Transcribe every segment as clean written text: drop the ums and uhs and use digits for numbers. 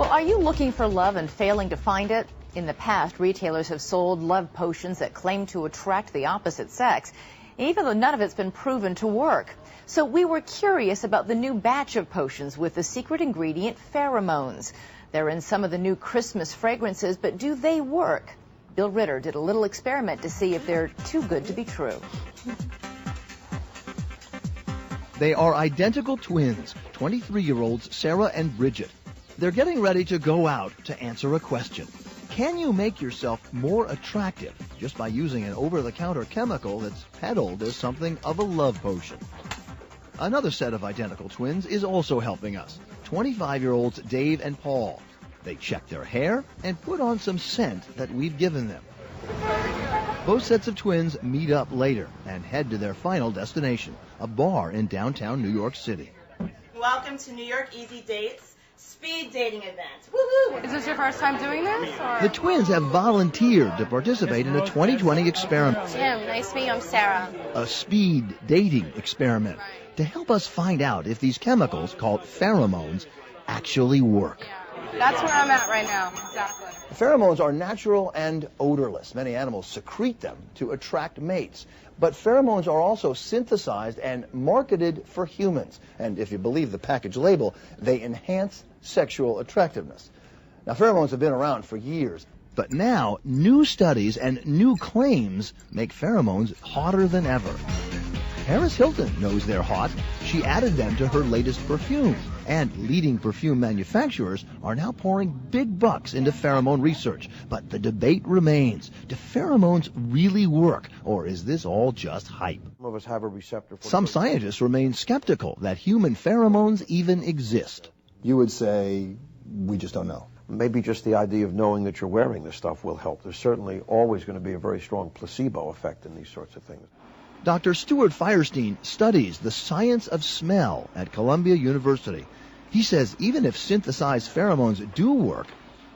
Well, are you looking for love and failing to find it? In the past, retailers have sold love potions that claim to attract the opposite sex, even though none of it's been proven to work. So we were curious about the new batch of potions with the secret ingredient pheromones. They're in some of the new Christmas fragrances, but do they work? Bill Ritter did a little experiment to see if they're too good to be true. They are identical twins, 23-year-olds Sarah and Bridget. They're getting ready to go out to answer a question. Can you make yourself more attractive just by using an over-the-counter chemical that's peddled as something of a love potion? Another set of identical twins is also helping us, 25-year-olds Dave and Paul. They check their hair and put on some scent that we've given them. Both sets of twins meet up later and head to their final destination, a bar in downtown New York City. Welcome to New York Easy Dates speed dating event. Woohoo! Is this your first time doing this? Or? The twins have volunteered to participate in a 2020 experiment. Jim, nice to meet you. I'm Sarah. A speed dating experiment to help us find out if these chemicals, called pheromones, actually work. That's where I'm at right now. Exactly. Pheromones are natural and odorless. Many animals secrete them to attract mates. But pheromones are also synthesized and marketed for humans. And if you believe the package label, they enhance sexual attractiveness. Now, pheromones have been around for years. But now, new studies and new claims make pheromones hotter than ever. Paris Hilton knows they're hot. She added them to her latest perfume. And leading perfume manufacturers are now pouring big bucks into pheromone research. But the debate remains. Do pheromones really work, or is this all just hype? Some of us have a receptor for Some scientists remain skeptical that human pheromones even exist. You would say, we just don't know. Maybe just the idea of knowing that you're wearing this stuff will help. There's certainly always going to be a very strong placebo effect in these sorts of things. Dr. Stuart Firestein studies the science of smell at Columbia University. He says even if synthesized pheromones do work,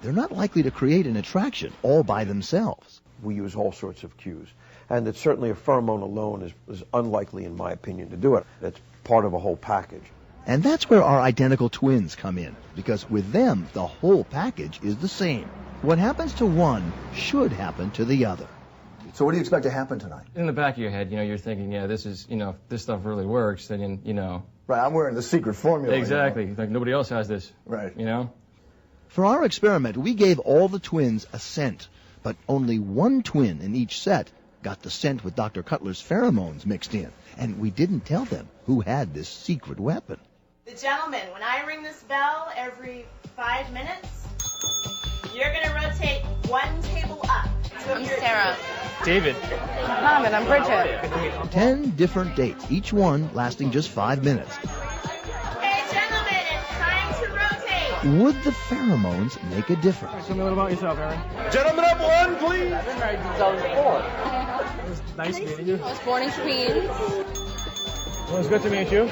they're not likely to create an attraction all by themselves. We use all sorts of cues. And that certainly a pheromone alone is unlikely, in my opinion, to do it. It's part of a whole package. And that's where our identical twins come in, because with them, the whole package is the same. What happens to one should happen to the other. So what do you expect to happen tonight? In the back of your head, you're thinking, yeah, this is, if this stuff really works, then, Right, I'm wearing the secret formula. Exactly. Like nobody else has this. Right. For our experiment, we gave all the twins a scent, but only one twin in each set got the scent with Dr. Cutler's pheromones mixed in, and we didn't tell them who had this secret weapon. The gentlemen, when I ring this bell every 5 minutes, you're going to rotate one table up. I'm Sarah. David. Mohammed, I'm Bridget. 10 different dates, each one lasting just 5 minutes. Hey, gentlemen, it's time to rotate. Would the pheromones make a difference? Tell me a little about yourself, Aaron. Gentlemen up one, please! Nice meeting you. I was born in Queens. Well, it's good to meet you.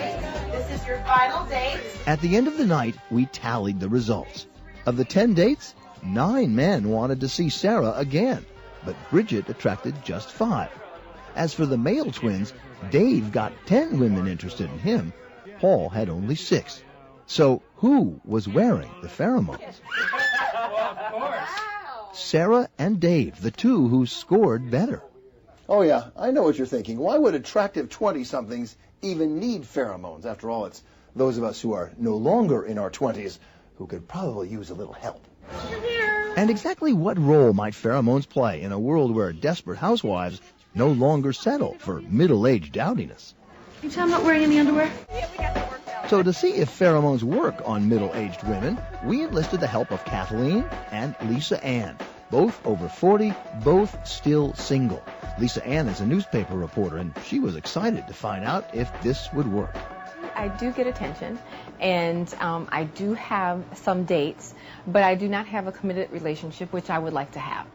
This is your final date. At the end of the night, we tallied the results. Of the 10 dates, 9 men wanted to see Sarah again, but Bridget attracted just 5. As for the male twins, Dave got 10 women interested in him. Paul had only 6. So who was wearing the pheromones? Of course. Sarah and Dave, the two who scored better. Oh, yeah, I know what you're thinking. Why would attractive 20-somethings even need pheromones? After all, it's those of us who are no longer in our 20s who could probably use a little help. And exactly what role might pheromones play in a world where desperate housewives no longer settle for middle-aged dowdiness? You tell I'm not wearing any underwear? So to see if pheromones work on middle-aged women, we enlisted the help of Kathleen and Lisa Ann, both over 40, both still single. Lisa Ann is a newspaper reporter, and she was excited to find out if this would work. I do get attention, and I do have some dates, but I do not have a committed relationship, which I would like to have.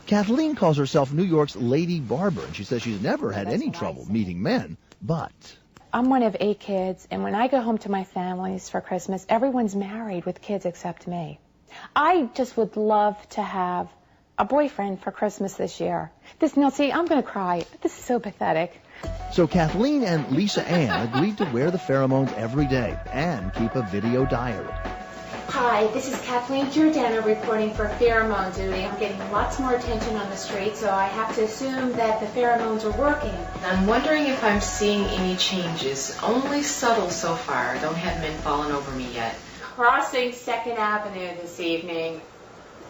Kathleen calls herself New York's Lady Barber, and she says she's never had any trouble meeting men, but... I'm one of 8 kids, and when I go home to my families for Christmas, everyone's married with kids except me. I just would love to have a boyfriend for Christmas this year. Now, see, I'm going to cry. This is so pathetic. So Kathleen and Lisa Ann agreed to wear the pheromones every day and keep a video diary. Hi, this is Kathleen Giordano reporting for pheromone duty. I'm getting lots more attention on the street, so I have to assume that the pheromones are working. I'm wondering if I'm seeing any changes. Only subtle so far. Don't have men falling over me yet. Crossing 2nd Avenue this evening.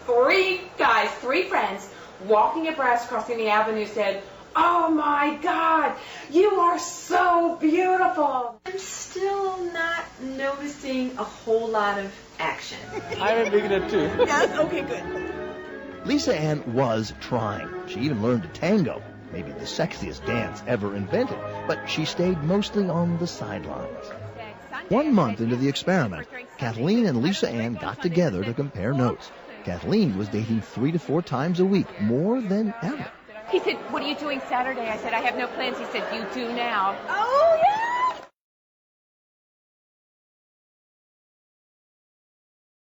3 guys, 3 friends, walking abreast crossing the avenue said, "Oh my God, you are so beautiful." I'm still not noticing a whole lot of action. I'm digging it too. Yes? Okay, good. Lisa Ann was trying. She even learned to tango, maybe the sexiest dance ever invented, but she stayed mostly on the sidelines. 1 month into the experiment, Kathleen and Lisa Ann got together to compare notes. Kathleen was dating 3 to 4 times a week, more than ever. He said, "What are you doing Saturday?" I said, "I have no plans." He said, "You do now." Oh,